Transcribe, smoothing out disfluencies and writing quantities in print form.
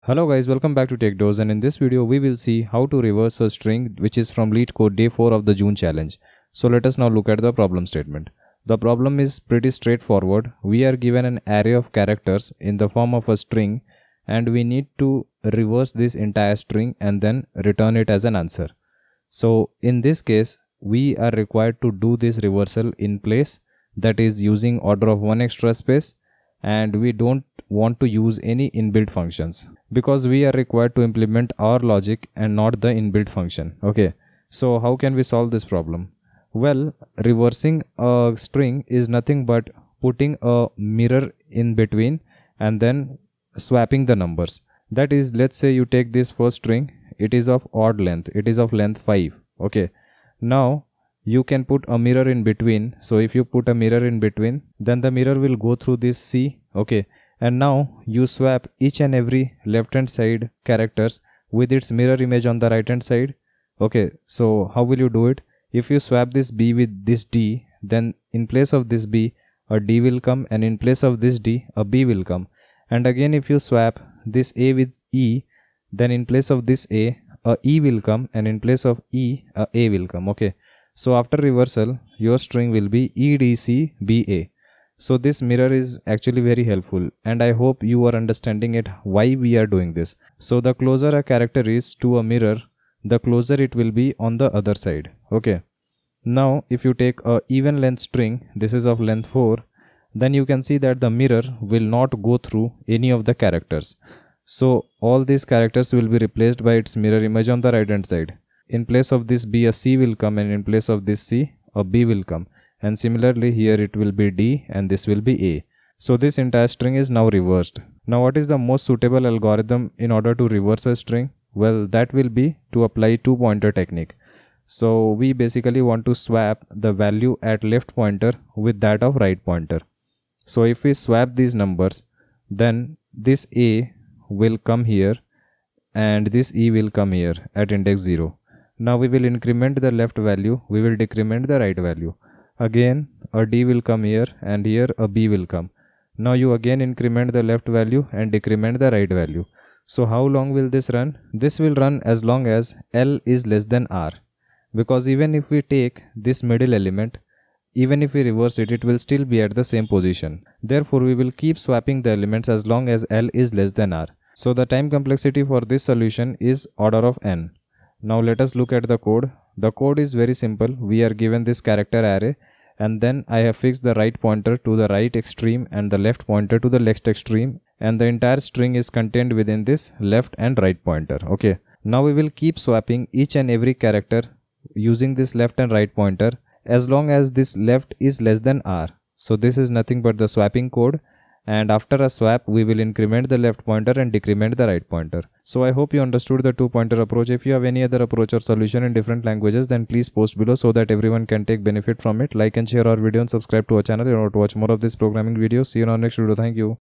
Hello guys, welcome back to TechDose, and in this video we will see how to reverse a string which is from LeetCode day 4 of the June challenge. So let us now look at the problem statement. The problem is pretty straightforward. We are given an array of characters in the form of a string and we need to reverse this entire string and then return it as an answer. So in this case we are required to do this reversal in place, that is using order of 1 extra space, and we don't want to use any inbuilt functions because we are required to implement our logic and not the inbuilt function. Okay, so how can we solve this problem? Well, reversing a string is nothing but putting a mirror in between and then swapping the numbers. That is, let's say you take this first string, it is of odd length, it is of length 5. Okay, now you can put a mirror in between. So if you put a mirror in between, then the mirror will go through this C. Okay, and now you swap each and every left hand side characters with its mirror image on the right hand side. Okay, so how will you do it? If you swap this B with this D, then in place of this B a D will come, and in place of this D a B will come. And again if you swap this A with E, then in place of this A E will come, and in place of E A will come. Okay, so after reversal your string will be EDCBA. So this mirror is actually very helpful, and I hope you are understanding it why we are doing this. So the closer a character is to a mirror, the closer it will be on the other side. Okay, now if you take a even length string, this is of length 4, then you can see that the mirror will not go through any of the characters. So all these characters will be replaced by its mirror image on the right hand side. In place of this B a C will come, and in place of this C a B will come, and similarly here it will be D and this will be A. So this entire string is now reversed. Now what is the most suitable algorithm in order to reverse a string? Well, that will be to apply two pointer technique. So we basically want to swap the value at left pointer with that of right pointer. So if we swap these numbers, then this A will come here and this E will come here at index 0. Now we will increment the left value, we will decrement the right value. Again a D will come here and here a B will come. Now you again increment the left value and decrement the right value. So how long will this run? This will run as long as L is less than R, because even if we take this middle element, even if we reverse it, it will still be at the same position. Therefore we will keep swapping the elements as long as L is less than R. So the time complexity for this solution is order of n. Now let us look at the code. The code is very simple. We are given this character array, and then I have fixed the right pointer to the right extreme and the left pointer to the left extreme, and the entire string is contained within this left and right pointer. Okay, now we will keep swapping each and every character using this left and right pointer as long as this left is less than R. So this is nothing but the swapping code, and after a swap we will increment the left pointer and decrement the right pointer. So I hope you understood the two pointer approach. If you have any other approach or solution in different languages, then please post below so that everyone can take benefit from it. Like and share our video and subscribe to our channel in order to watch more of these programming videos. See you in our next video. Thank you.